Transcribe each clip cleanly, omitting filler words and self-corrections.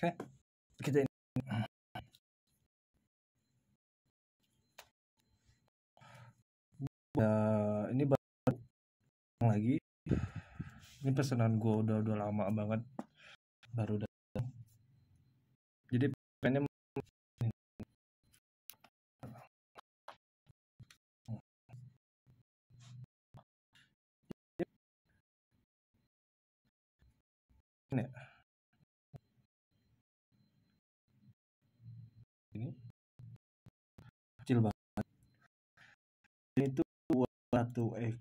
Oke, kita ini ini baru lagi. Ini pesanan gue udah lama banget baru datang. Jadi pengennya ini kecil banget. Ini tuh batu ini.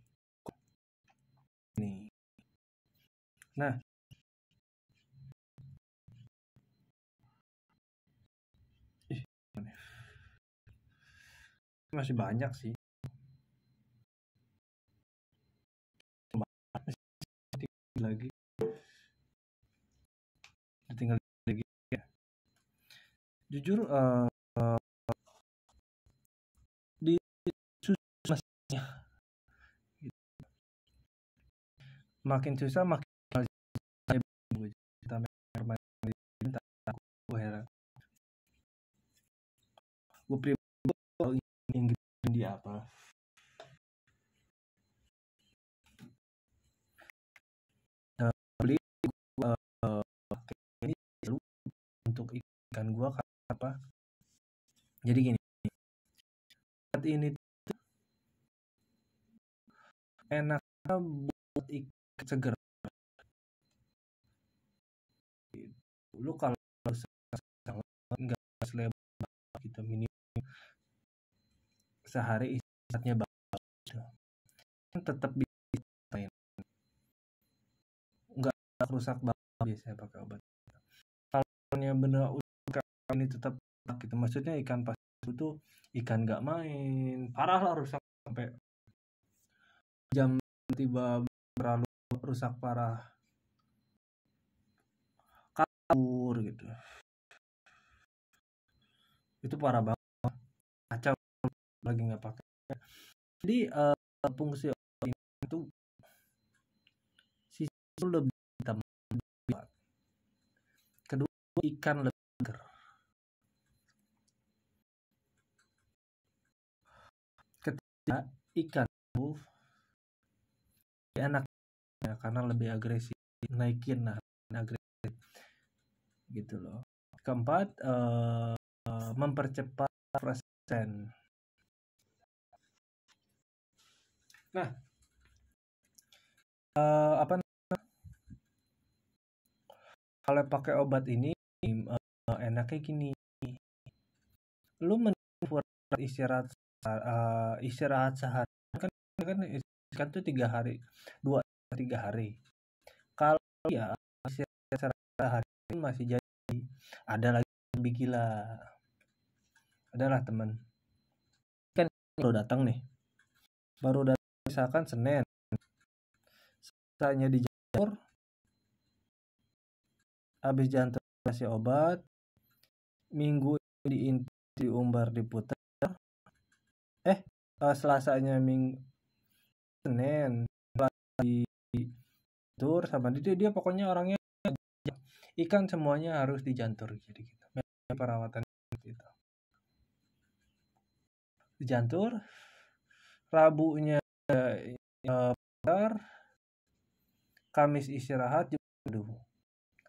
Nah, masih banyak sih. Lagi tinggal lagi ya. Jujur di susah makin susah makin kita gue heran. Gue pribadi ingin dia apa? Beli ini untuk ikan gue apa? Jadi gini, saat ini enaknya buat ikan seger. Lu kalau nggak selebar gitu minimal sehari istirahatnya bagus, kan tetap bisa main, nggak rusak banget biasanya pakai obat. Kalau bener ini tetap gitu, maksudnya ikan pas itu ikan nggak main parah lah, rusak sampai jam tiba terlalu rusak parah, kabur gitu, itu parah banget, kacau lagi nggak pakai. Jadi fungsi ini itu sisi itu lebih hitam, kedua ikan lebih segar. Ketiga ikan itu enak ya, karena lebih agresif, naikin lah agresif gitu loh. Keempat mempercepat proses. Nah, apa kalau pakai obat ini enaknya gini, lu istirahat sehari kan ikan tuh 3 hari 2-3 hari. Kalau ya istirahat sehari masih jadi. Ada lagi lebih gila, adalah teman kan baru datang misalkan Senin, selesainya di jantur, habis jantur kasih obat, Minggu diumbar diputar, Selasanya Senin di tur sama dia pokoknya orangnya ikan semuanya harus dijantur, jadi gitu perawatan gitu. Dijantur, Rabunya Kamis istirahat.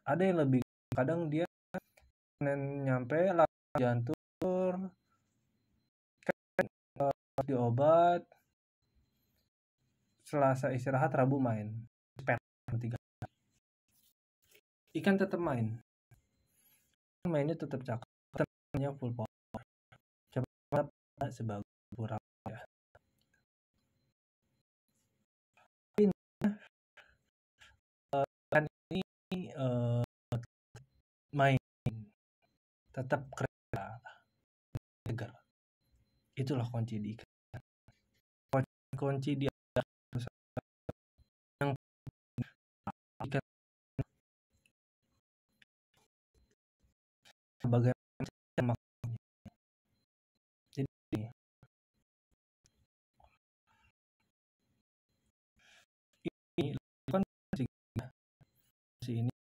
Ada yang lebih, kadang dia Senin nyampe jantur, di obat, Selasa istirahat, Rabu main. Ikan tetap mainnya tetap cakep, tenaganya full power, coba sebagus kurang ya. Kan ini main tetap kerja segar, itulah kunci di ikan. Kunci dia yang ikan bagaimana makanya. Jadi ini kan si ini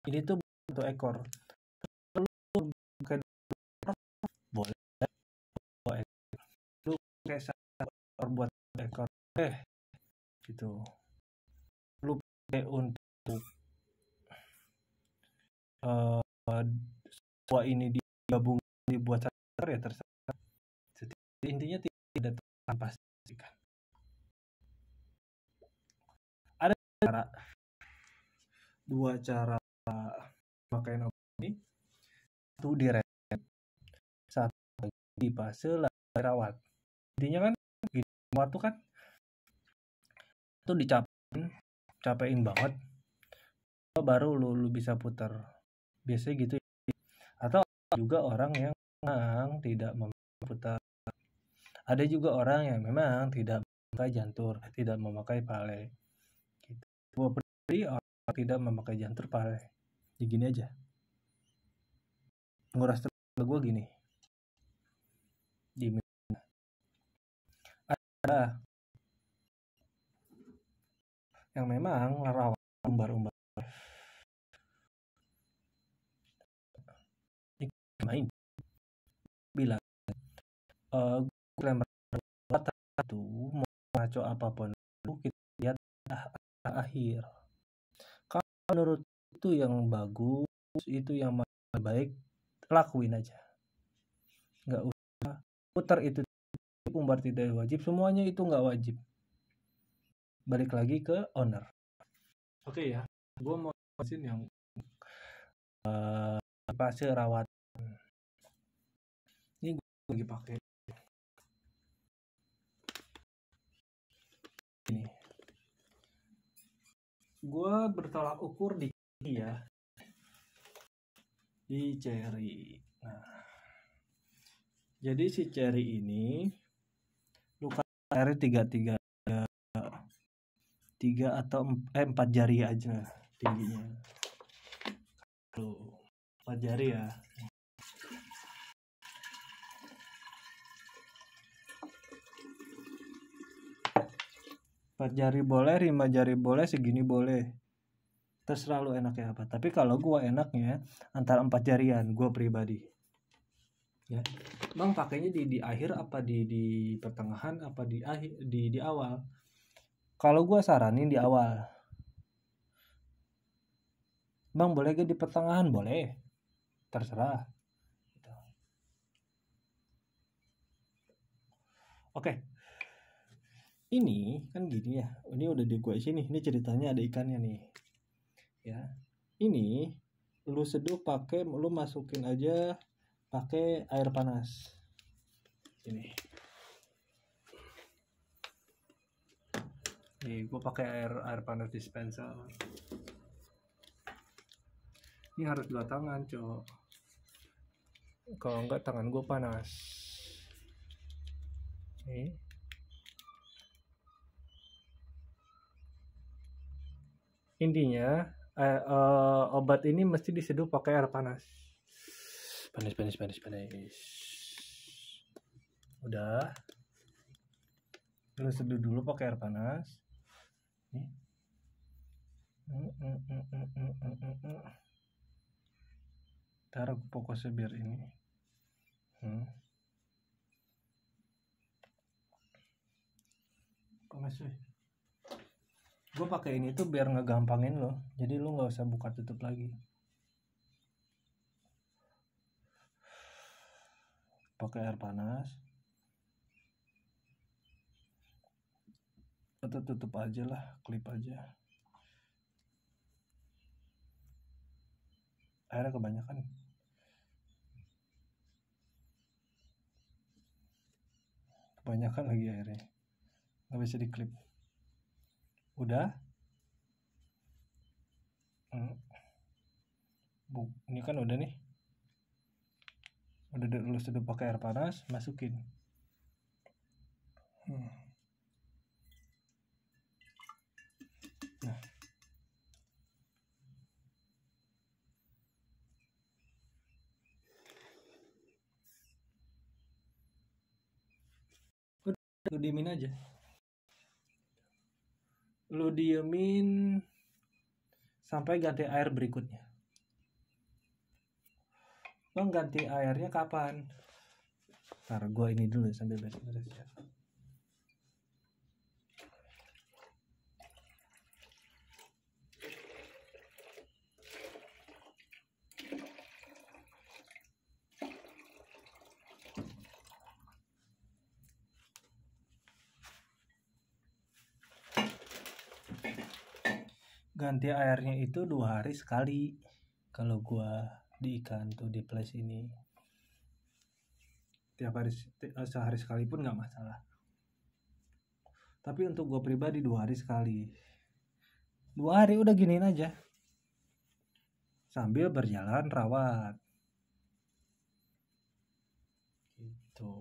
Ini tuh 1 ekor. Lu pakai boleh 2 ekor. Lu pakai 1 ekor buat 1 ekor. Gitu. Lu pakai untuk semua ini digabung dibuat 1 ekor ya terserah. Intinya tidak tanpa pastikan. Ada dua cara memakai obat ini. Satu direm, satu di fase rawat. Intinya kan rawat tuh kan itu dicapain banget baru lu bisa putar. Biasanya gitu. Atau juga orang yang memang tidak memutar. Ada juga orang yang memang tidak memakai jantur, tidak memakai pale. Gitu. Gua pribadi orang tidak memakai jantur pale. Ya gini aja. Nguras tenaga gue gini. Di ada yang memang rawat umbar-umbar. Main bilang klaim itu mau ngaco apapun kita lihat akhir. Kalau menurut itu yang bagus, itu yang baik, lakuin aja. Nggak usah putar itu umbar tidak wajib, semuanya itu nggak wajib. Balik lagi ke owner. Oke ya, gue mau jelasin yang fase rawat. Ini gue lagi pakai ini. Gue bertolak ukur di ya, di Cherry. Nah, jadi si Cherry ini luka air 3 atau 4 jari aja tingginya. Tuh, 4 jari ya. Empat jari boleh, 5 jari boleh, segini boleh. Terserah lu enaknya apa. Tapi kalau gua enaknya antara 4 jarian, gua pribadi. Ya. Bang pakainya di akhir apa di pertengahan apa di akhir di awal? Kalau gua saranin di awal. Bang boleh gak di pertengahan? Boleh. Terserah. Gitu. Oke. Ini kan gini ya. Ini udah di gua sini. Ini ceritanya ada ikannya nih. Ya. Ini lu seduh pakai, lu masukin aja pakai air panas. Ini. Nih, gue pakai air panas dispenser. Ini harus 2 tangan, cok. Kalau enggak tangan gue panas. Nih. Intinya obat ini mesti diseduh pakai air panas. Panas. Udah. Lu seduh dulu pakai air panas. Nih. Taruh fokusnya biar ini. Panas sih. Gue pakai ini tuh biar ngegampangin lo, jadi lo nggak usah buka tutup lagi. Pakai air panas, atau tutup aja lah, klip aja. Airnya kebanyakan. Kebanyakan lagi airnya, nggak bisa diklip. Udah. Ini kan udah nih. Udah lu sudah pakai air panas, masukin. Nah. Udah, lu diemin aja. Lu diemin sampai ganti air berikutnya. Bang ganti airnya kapan? Ntar gue ini dulu sambil beres-beres ya. Ganti airnya itu 2 hari sekali. Kalau gua di ikan tuh di place ini, tiap hari sehari sekali pun nggak masalah. Tapi untuk gua pribadi 2 hari sekali. 2 hari udah giniin aja. Sambil berjalan rawat. Gitu.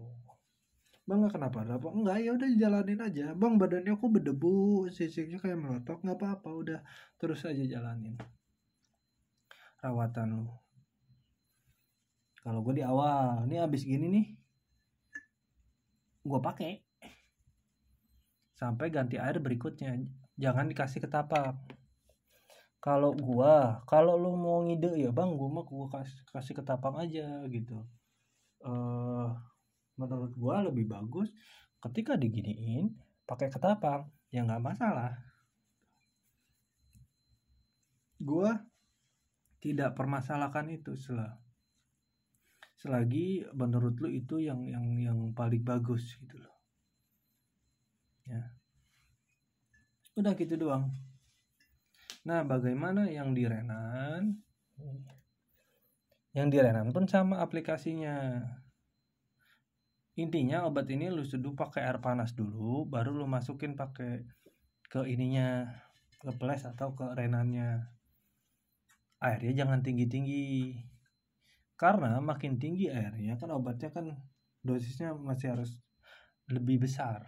Bang nggak kenapa? Enggak, ya udah jalanin aja. Bang badannya aku berdebu, sisiknya kayak melotok, nggak apa-apa, udah terus aja jalanin rawatan lu. Kalau gue di awal, ini abis gini nih, gue pakai sampai ganti air berikutnya. Jangan dikasih ke tapak. Kalau lu mau ngide ya bang, gue mah gue kasih ke tapak aja gitu. Menurut gue lebih bagus ketika diginiin pakai ketapang, ya nggak masalah. Gue tidak permasalahkan itu selagi menurut lu itu yang paling bagus gitu loh. Ya. Udah gitu doang. Nah, bagaimana yang di Renan? Yang di Renan pun sama aplikasinya. Intinya obat ini lu seduh pakai air panas dulu, baru lu masukin pakai ke ininya, ke ples atau ke renannya. Airnya jangan tinggi-tinggi. Karena makin tinggi airnya kan obatnya kan dosisnya masih harus lebih besar.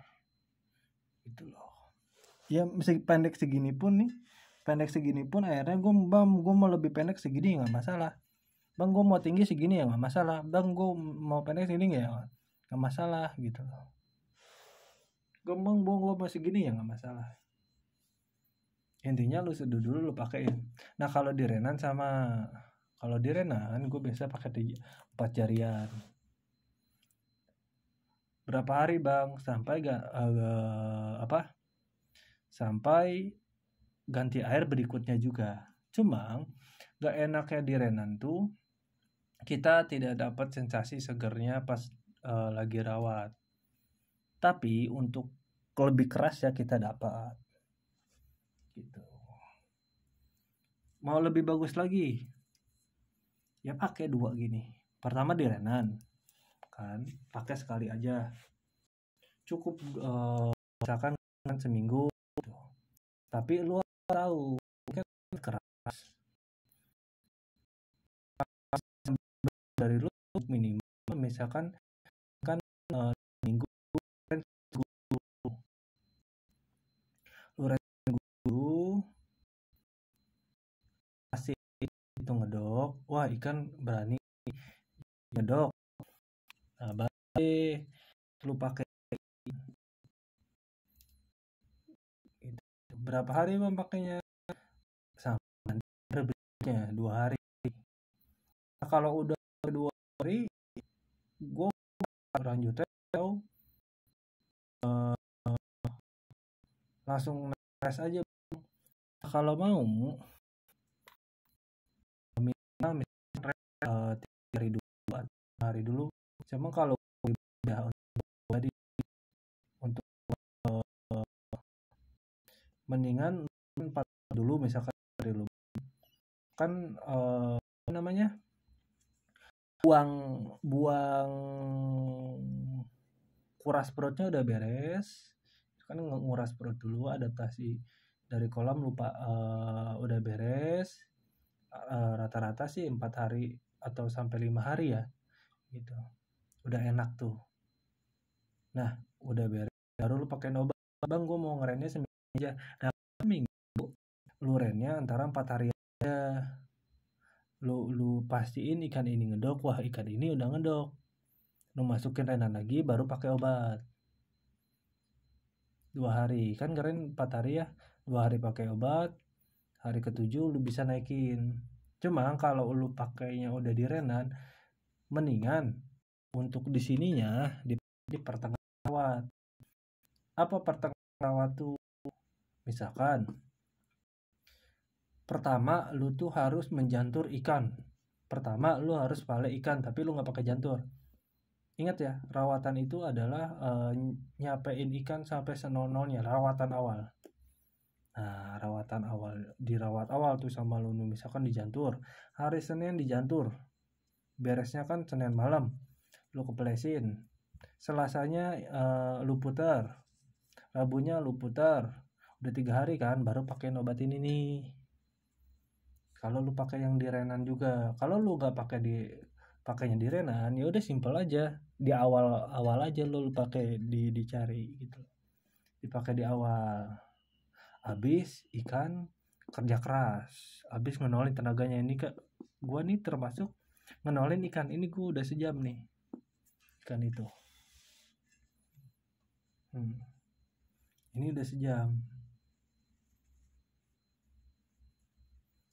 Gitu loh. Ya pendek segini pun airnya gue mau lebih pendek segini nggak masalah. Bang gue mau tinggi segini ya nggak masalah. Bang gue mau pendek segini ya nggak masalah gitu loh. Gue masih gini ya nggak masalah. Intinya lu seduh dulu lu pakein. Nah kalau di Renan gue biasa pakai 4 jarian. Berapa hari bang? Sampai ganti air berikutnya juga. Cuma gak enaknya di Renan tuh kita tidak dapat sensasi segernya pas lagi rawat. Tapi untuk lebih keras ya kita dapat. Gitu. Mau lebih bagus lagi? Ya pakai 2 gini. Pertama di Renan. Kan pakai sekali aja. Cukup misalkan seminggu gitu. Tapi lu tahu kan keras. Dari lu minimal misalkan kan minggu kan lu dulu kasih itu ngedok, wah ikan berani ngedok. Nah, baru lu pakai itu. Berapa hari bang pakainya? Sama berikutnya 2 hari. Nah, kalau udah 2 hari gue lanjutnya langsung tes aja. Kalau mau minimal 3 hari dulu. Cuma kalau udah untuk mendingan 4 dulu misalkan dari lu kan apa namanya buang kuras perutnya udah beres kan, nguras perut dulu, adaptasi dari kolam lupa udah beres, rata-rata sih 4 hari atau sampai 5 hari ya gitu, udah enak tuh. Nah udah beres baru lu pakai obat. Bang gue mau ngerennya seminggu aja. Nah seminggu lu rennya antara 4 hari aja. Lu pastiin ikan ini ngedok, wah ikan ini udah ngedok, lu masukin renan lagi baru pakai obat 2 hari kan keren 4 hari ya, 2 hari pakai obat, hari ke-7 lu bisa naikin. Cuma kalau lu pakainya udah di renan Mendingan untuk di sininya di pertengahan rawat. Apa pertengahan rawat tuh? Misalkan pertama lu tuh harus menjantur ikan. Pertama lu harus pale ikan tapi lu nggak pakai jantur. Ingat ya, rawatan itu adalah nyapein ikan sampai senol-nolnya, rawatan awal. Nah, rawatan awal, dirawat awal tuh sama lu, misalkan di jantur. Hari Senin di jantur. Beresnya kan Senin malam. Lu kepelesin. Selasanya lu putar. Rabunya lu putar. Udah 3 hari kan baru pakai obat ini nih. Kalau lu pakai yang di Renan juga. Kalau lu nggak pakainya di Renan, ya udah simpel aja. Di awal aja lu pakai dicari gitu. Dipakai di awal. Habis ikan kerja keras. Habis ngenolin tenaganya ini gua nih termasuk ngenolin ikan ini gua udah sejam nih. Ikan itu. Ini udah sejam.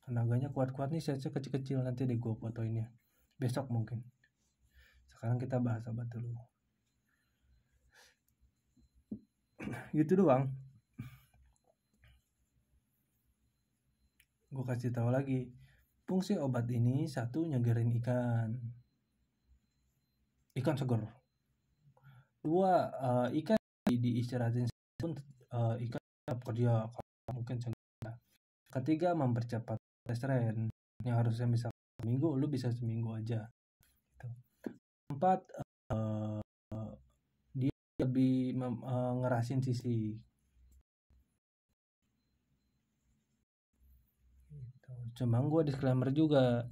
Tenaganya kuat-kuat nih, size kecil-kecil, nanti deh gua fotoinnya. Besok mungkin. Sekarang kita bahas obat dulu. Gitu doang. Gue kasih tahu lagi, fungsi obat ini satu nyegerin ikan seger. Dua, ikan diistirahatin pun ikan tetap kerja mungkin seger. Ketiga, mempercepat tren yang harusnya bisa seminggu, lu bisa seminggu aja. Empat, dia lebih ngerasin sisik. Cuma gue disclaimer juga,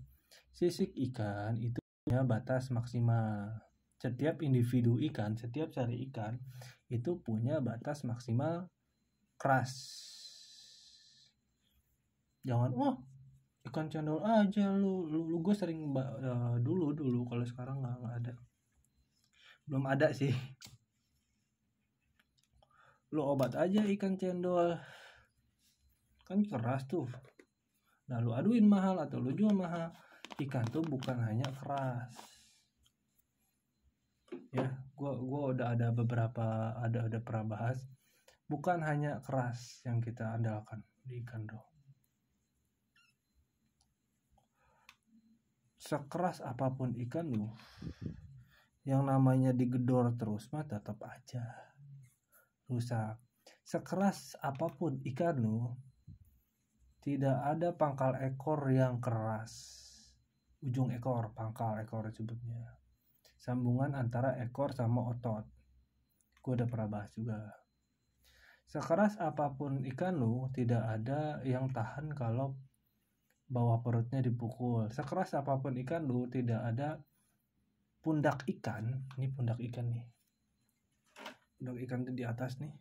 sisik ikan itu punya batas maksimal. Setiap individu ikan, setiap sari ikan itu punya batas maksimal keras. Jangan ikan cendol aja lu gue sering dulu kalau sekarang nggak ada, belum ada sih. Lu obat aja ikan cendol kan keras tuh. Nah lu aduin mahal atau lu jual mahal. Ikan tuh bukan hanya keras. Ya, gua udah ada beberapa ada pernah bahas. Bukan hanya keras yang kita andalkan di ikan tuh. Sekeras apapun ikan lu, yang namanya digedor terus mah tetap aja rusak. Sekeras apapun ikan lu, tidak ada pangkal ekor yang keras. Ujung ekor, pangkal ekor disebutnya. Sambungan antara ekor sama otot. Gue udah pernah bahas juga. Sekeras apapun ikan lu, tidak ada yang tahan kalau bawah perutnya dipukul. Sekeras apapun ikan lu, tidak ada pundak ikan. Ini pundak ikan nih. Pundak ikan itu di atas nih.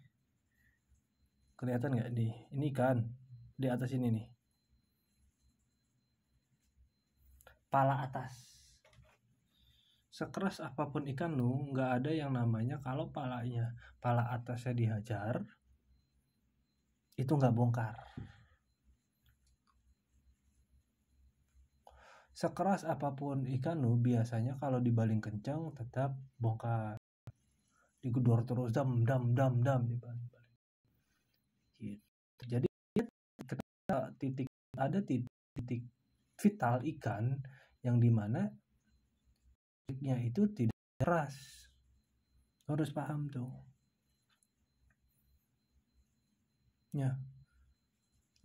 Kelihatan nggak nih? Ini ikan di atas ini nih. Pala atas. Sekeras apapun ikan lu, nggak ada yang namanya kalau pala atasnya dihajar, itu nggak bongkar. Sekeras apapun ikan lu, biasanya kalau dibaling kencang tetap bongkar. Digedor terus, dam dibaling. Gitu. Jadi ada titik vital ikan yang dimana titiknya itu tidak keras. Harus paham tuh. Ya,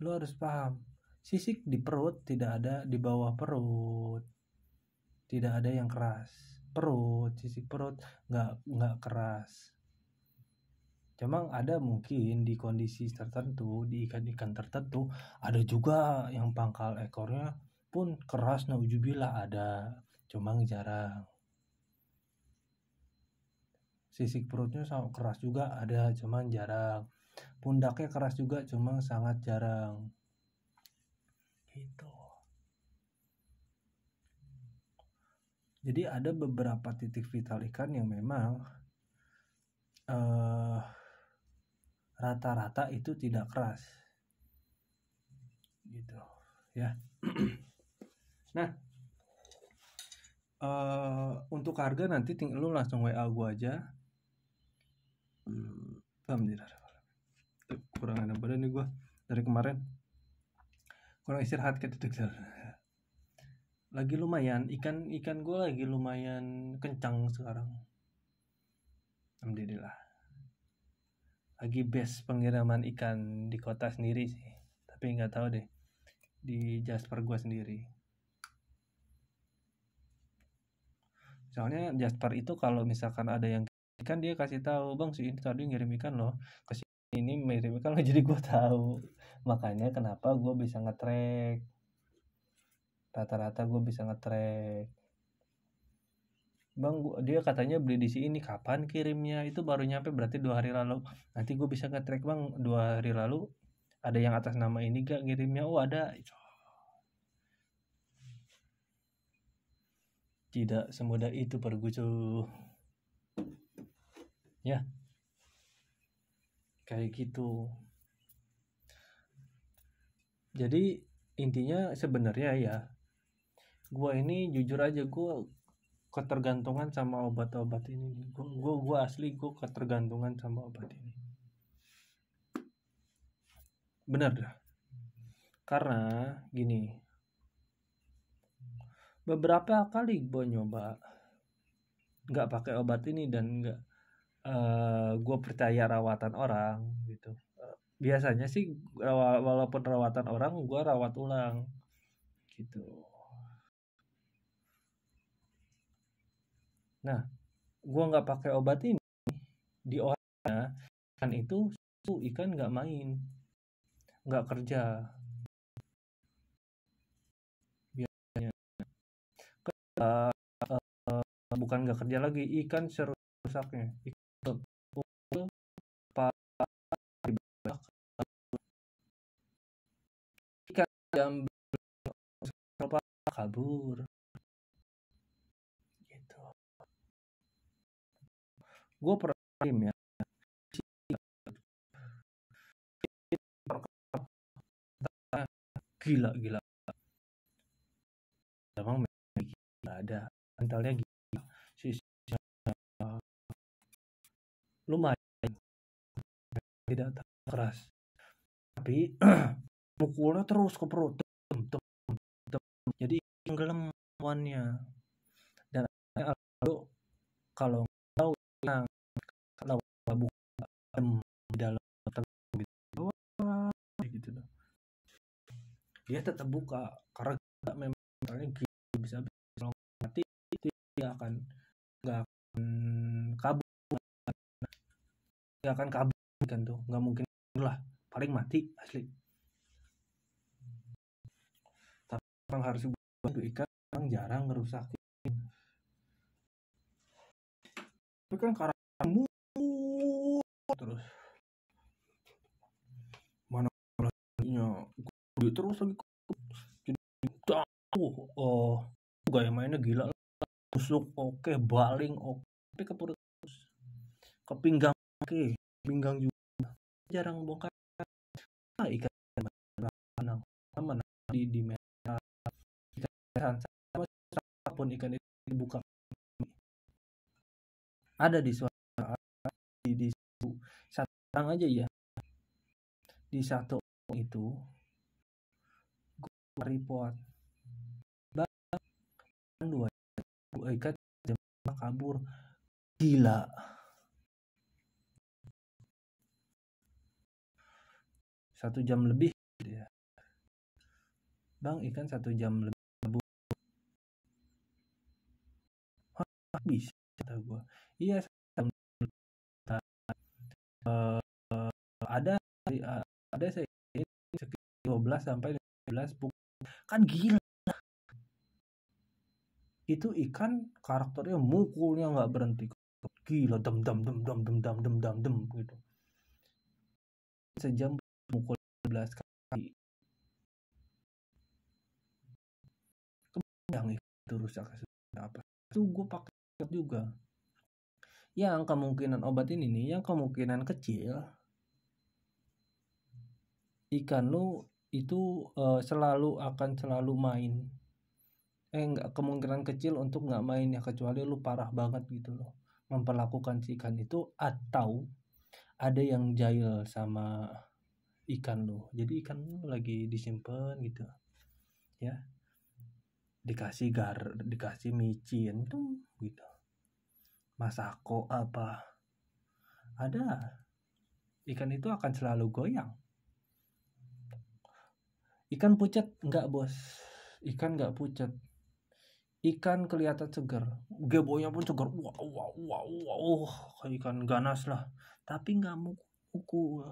lo harus paham. Sisik di perut tidak ada, di bawah perut tidak ada yang keras. Sisik perut nggak keras. Cuma ada mungkin di kondisi tertentu, di ikan-ikan tertentu, ada juga yang pangkal ekornya pun keras, nauzubillah ada, cuma jarang. Sisik perutnya keras juga ada, cuma jarang. Pundaknya keras juga, cuma sangat jarang. Gitu. Jadi ada beberapa titik vital ikan yang memang rata-rata itu tidak keras. Gitu ya. Nah, Untuk harga nanti lu langsung WA gua aja. Alhamdulillah. Kurang enak badan nih gua dari kemarin. Kurang istirahat ketika lagi lumayan ikan gue lagi lumayan kencang sekarang. Alhamdulillah. Lagi best pengiriman ikan di kota sendiri sih. Tapi nggak tahu deh di Jasper gue sendiri. Soalnya Jasper itu kalau misalkan ada yang ikan dia kasih tahu, bang si ini tadi ngirim ikan loh ke sini ngirim ikan loh, jadi gue tahu. Makanya kenapa gue bisa nge-track. Rata-rata gue bisa nge-track. Bang, dia katanya beli di sini, kapan kirimnya? Itu baru nyampe berarti 2 hari lalu. Nanti gue bisa nge-track bang, 2 hari lalu ada yang atas nama ini gak kirimnya? Oh ada. Tidak semudah itu pergucu. Ya, kayak gitu. Jadi intinya sebenarnya ya, gue ini jujur aja gue ketergantungan sama obat-obat ini. Gue asli gue ketergantungan sama obat ini. Benar dah. Karena gini, beberapa kali gue nyoba nggak pakai obat ini dan nggak gue percaya rawatan orang gitu. Biasanya sih walaupun rawatan orang gue rawat ulang gitu. Nah, gue nggak pakai obat ini di orangnya kan itu ikan nggak main, nggak kerja. Biasanya bukan nggak kerja lagi, ikan serusaknya. Ikan jam kabur gitu. Gue pernah kirim ya, gila emang gila ada mentalnya gila lumayan tidak keras tapi mukulnya terus ke perut jadi tenggelam lawannya. Dan lalu kalau tahu kalau buka di dalam gitu dia tetap buka karena memang bisa mati, dia akan nggak akan kabur kan tuh, nggak mungkin lah, paling mati asli. Tapi orang harus bantu ikan yang jarang ngerusakin. Tapi kan karaktermu terus mana dia terus lagi jadi gaya mainnya gila, tusuk oke, baling oke, tapi ke perut terus, ke pinggang oke, pinggang juga jarang bongkar. Ikan mana di merah ikan sama apapun ikan itu dibuka ada di suara di satu orang aja ya, di satu itu gue report bahkan 2 ikan kabur gila. Satu jam lebih ya. Bang, ikan 1 jam lebih kabur. Bisa kata gue. Iya, ada saya 12 sampai 15 kan gila. Itu ikan karakternya mukulnya nggak berhenti, gila, dem gitu. Sejam mukul 11 kali. Kebayang itu rusak apa? Itu gue pakai juga. Yang kemungkinan obat ini nih, yang kemungkinan kecil ikan lu itu selalu main nggak kemungkinan kecil untuk nggak main ya, kecuali lu parah banget gitu loh memperlakukan si ikan itu, atau ada yang jahil sama ikan lu. Jadi ikan lu lagi disimpan gitu ya, dikasih micin tuh gitu, masako apa, ada ikan itu akan selalu goyang. Ikan pucet enggak bos, ikan enggak pucet, ikan kelihatan segar, gebonya pun segar, wow, kayak ikan ganas lah, tapi nggak mukul.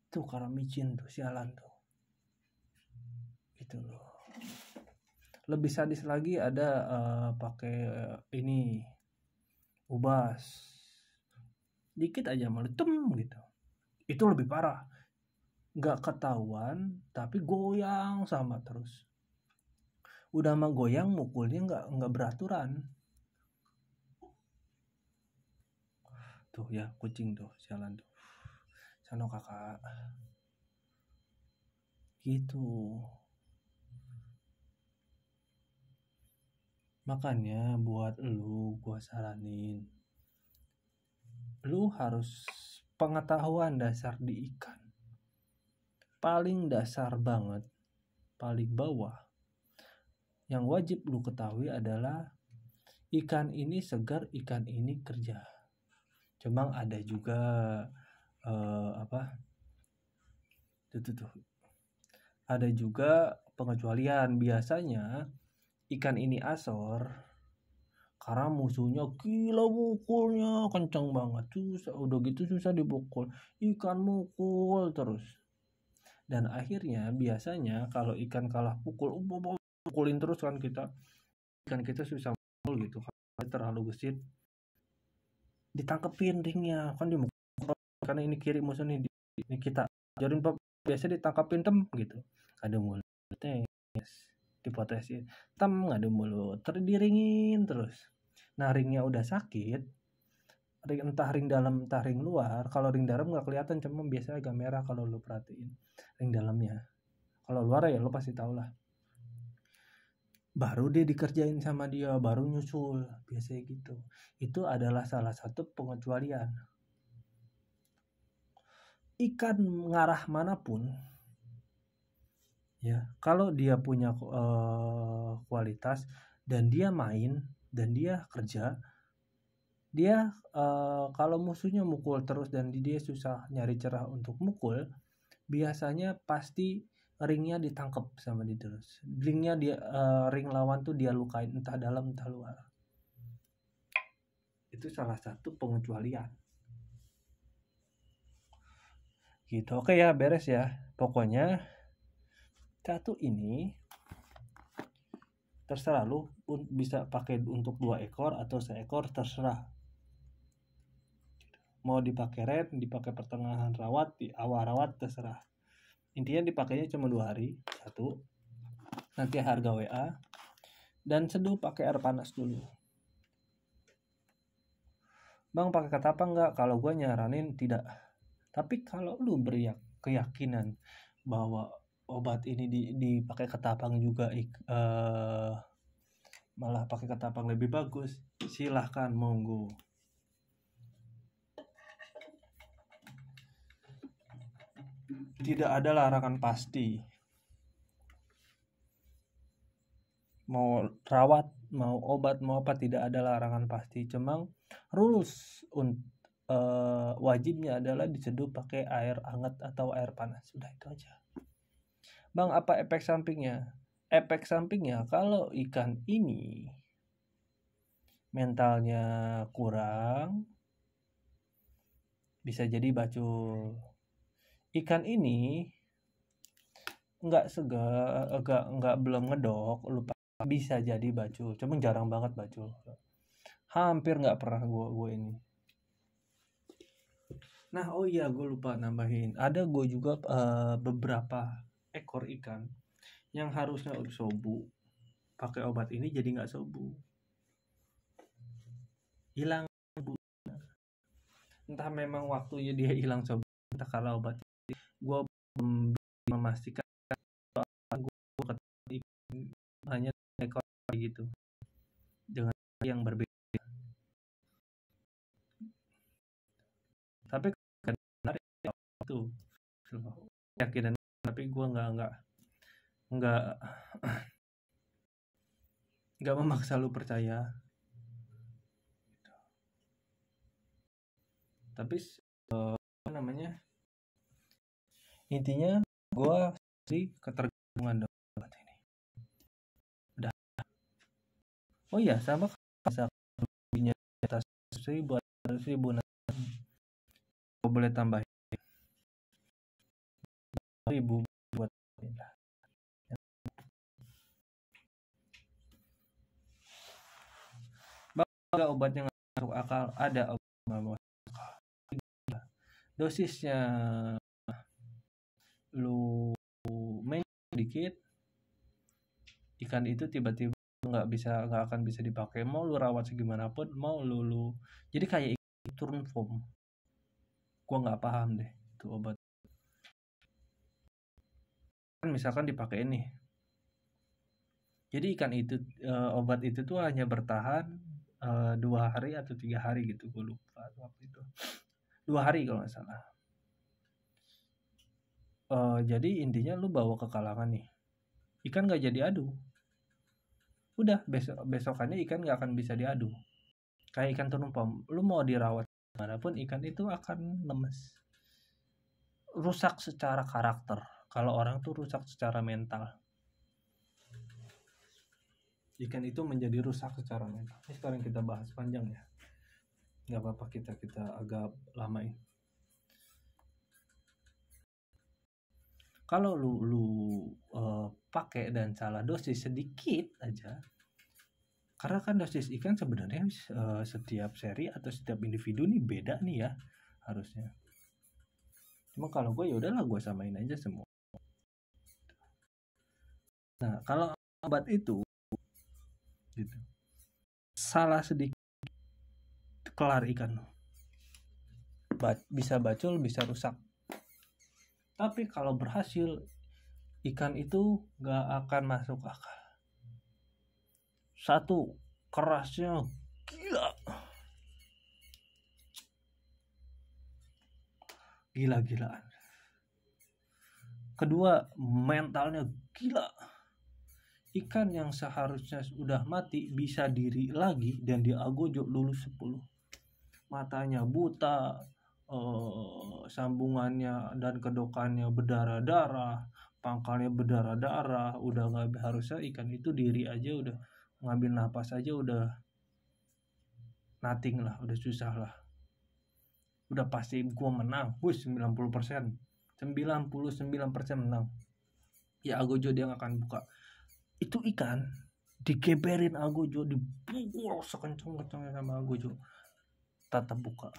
Tuh karena micin tuh, sialan tuh, gitu loh. Lebih sadis lagi ada pakai ini ubas, dikit aja meletum gitu, itu lebih parah, nggak ketahuan tapi goyang sama terus. Udah mah goyang, mukulnya nggak beraturan. Tuh ya kucing tuh sialan tuh, sana kakak gitu. Makanya buat lu gua saranin, lu harus pengetahuan dasar di ikan, paling dasar banget, paling bawah yang wajib lu ketahui adalah ikan ini segar, ikan ini kerja. Cuma ada juga ada juga pengecualian. Biasanya ikan ini asor karena musuhnya gila, mukulnya kencang banget, udah gitu susah dipukul, ikan mukul terus. Dan akhirnya biasanya kalau ikan kalah pukulin terus kan ikan kita susah mukul gitu, karena terlalu gesit, ditangkepin ringnya kan, dimukul karena ini kiri musuh nih, ini kita ajarin biasa ditangkapin gitu, ada mulut dipotesin ngadu mulut, terdiringin terus. Nah ringnya udah sakit, entah ring dalam entah ring luar. Kalau ring dalam nggak kelihatan, cuma biasa agak merah kalau lu perhatiin ring dalamnya. Kalau luar ya lu pasti tau lah. Baru dia dikerjain sama dia, baru nyusul, biasanya gitu. Itu adalah salah satu pengecualian. Ikan ngarah manapun ya, kalau dia punya kualitas dan dia main dan dia kerja, dia kalau musuhnya mukul terus dan dia susah nyari cerah untuk mukul, biasanya pasti ringnya ditangkap sama dia terus. Ringnya ring lawan tuh dia lukain, entah dalam entah luar. Itu salah satu pengecualian. Gitu. Oke ya, beres ya. Pokoknya satu ini terserah lu, bisa pakai untuk 2 ekor atau seekor, terserah. Mau dipakai red, dipakai pertengahan rawat, di awal rawat, terserah. Intinya dipakainya cuma 2 hari, satu. Nanti harga WA. Dan seduh pakai air panas dulu. Bang pakai ketapang nggak? Kalau gue nyaranin tidak. Tapi kalau lu keyakinan bahwa obat ini dipakai ketapang juga malah pakai ketapang lebih bagus, silahkan, monggo. Tidak ada larangan pasti. Mau rawat, mau obat, mau apa, tidak ada larangan pasti. Cuma rules wajibnya adalah diseduh pakai air hangat atau air panas. Sudah itu aja. Bang, apa efek sampingnya? Efek sampingnya kalau ikan ini mentalnya kurang, bisa jadi bacul. Ikan ini nggak belum ngedok, lupa, bisa jadi bacul. Cuma jarang banget bacul. Hampir nggak pernah gue ini. Nah, oh iya, gue lupa nambahin. Ada gue juga beberapa ekor ikan yang harusnya sobu, pakai obat ini jadi nggak sobu, hilang. Entah memang waktunya dia hilang sobu, entah kalau obat. Gue belum memastikan. hanya ekor gitu dengan yang berbeda. Tapi kan menarik itu keyakinan, tapi gue nggak memaksa lu percaya. Tapi apa namanya, intinya gue sih ketergantungan obat ini udah. Oh iya, sama rasa belinya atas 1.000 gue boleh tambahin 1.000 buat Ada obat yang masuk akal, ada obat yang masuk akal. Dosisnya lu main dikit, ikan itu tiba-tiba nggak akan bisa dipakai, mau lu rawat segimanapun, mau lu jadi kayak ikan turun form. Gua nggak paham deh itu obat. Kan misalkan dipakai ini, jadi ikan itu obat itu tuh hanya bertahan 2 hari atau 3 hari gitu, gue lupa waktu itu 2 hari kalau nggak salah. Jadi intinya lu bawa ke kalangan nih, ikan nggak jadi adu, udah besokannya ikan nggak akan bisa diadu. Kayak ikan turun pom, lu mau dirawat manapun ikan itu akan lemes, rusak secara karakter. Kalau orang tuh rusak secara mental, ikan itu menjadi rusak secara mental. Ini sekarang kita bahas panjang ya, nggak apa-apa, kita agak lamain. Kalau lu pakai dan salah dosis sedikit aja, karena kan dosis ikan sebenarnya setiap seri atau setiap individu nih beda nih ya harusnya. Cuma kalau gue ya udahlah, gue samain aja semua. Nah kalau obat itu gitu, salah sedikit kelar ikan, bisa bacul, bisa rusak. Tapi kalau berhasil, ikan itu gak akan masuk akal. Satu, kerasnya gila-gilaan. Kedua, mentalnya gila. Ikan yang seharusnya sudah mati bisa diri lagi dan diagojo lulus 10. Matanya buta, sambungannya dan kedokannya berdarah-darah, pangkalnya berdarah-darah. Udah nggak, harusnya ikan itu diri aja udah ngambil napas aja udah nothing lah, udah susah lah. Udah pasti gua menang, 90%, 99% menang. Ya agojo dia nggak akan buka. Itu ikan digeberin agojo, dipukul sekencang-kencangnya sama agojo, tetap buka.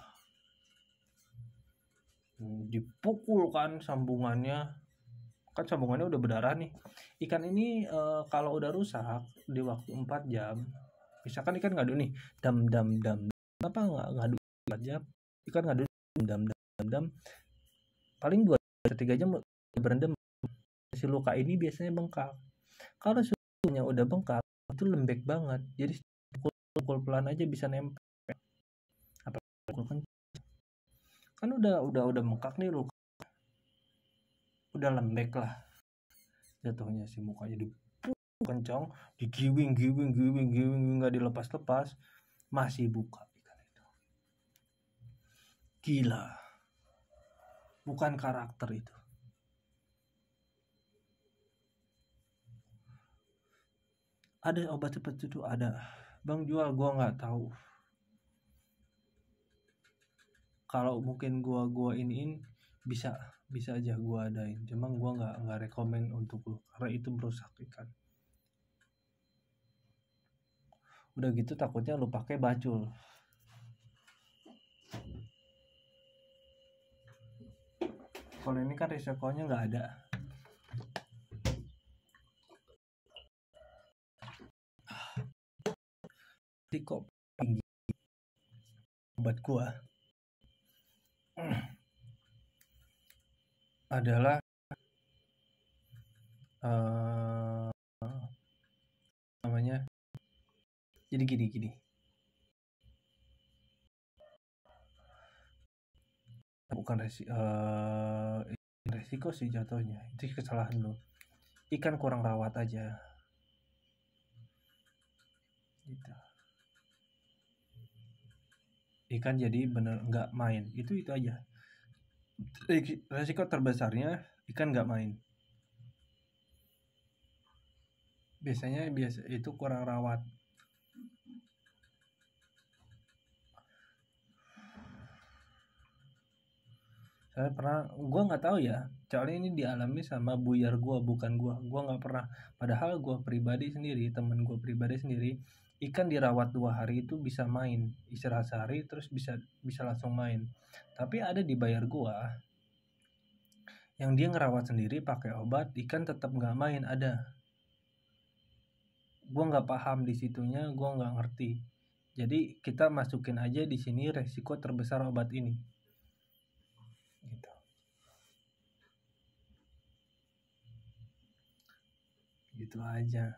Dipukul kan sambungannya udah berdarah nih. Ikan ini kalau udah rusak di waktu 4 jam, misalkan ikan ngadu nih dam apa ngadu 4 jam, ikan ngadu dam paling 2-3 jam berendam. Si luka ini biasanya bengkak. Kalau suhunya udah bengkak itu lembek banget, jadi pukul pelan aja bisa nempel. Apa pukul kan udah bengkak nih, luka udah lembek lah jatuhnya, si mukanya dipukul kencang, digiwing nggak dilepas masih buka ikan itu. Gila, bukan karakter itu. Ada obat seperti itu, ada bang jual, gua nggak tahu. Kalau mungkin gua iniin bisa aja gua adain, cuma gua nggak rekomen untuk lu karena itu merusak ikan. Udah gitu takutnya lu pakai bacul. Kalau ini kan risikonya nggak ada. Risiko tinggi obat gua adalah Jadi gini, bukan resiko sih jatuhnya, itu kesalahan lo. Ikan kurang rawat aja gitu. Ikan jadi bener nggak main, itu aja. Resiko terbesarnya ikan nggak main. Biasanya itu kurang rawat. Saya pernah, gue nggak tahu ya, soalnya ini dialami sama buyar gue, bukan gue nggak pernah. Padahal gue pribadi sendiri, temen gue pribadi sendiri, ikan dirawat 2 hari itu bisa main, istirahat sehari terus bisa langsung main. Tapi ada di bayar gue yang dia ngerawat sendiri pakai obat, ikan tetap nggak main, ada. Gue nggak paham di situnya, gue nggak ngerti. Jadi kita masukin aja di sini resiko terbesar obat ini. Gitu. Gitu aja.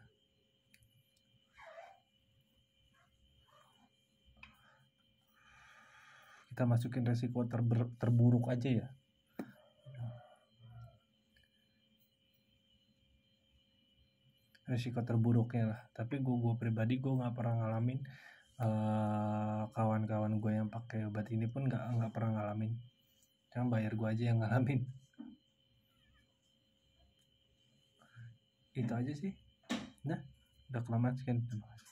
Kita masukin resiko terburuk aja ya. Resiko terburuknya lah. Tapi gue pribadi gue nggak pernah ngalamin. Kawan-kawan gue yang pakai obat ini pun nggak pernah ngalamin. Cuma bayar gue aja yang ngalamin. Itu aja sih. Nah, udah kelamaan sekian. Terima kasih.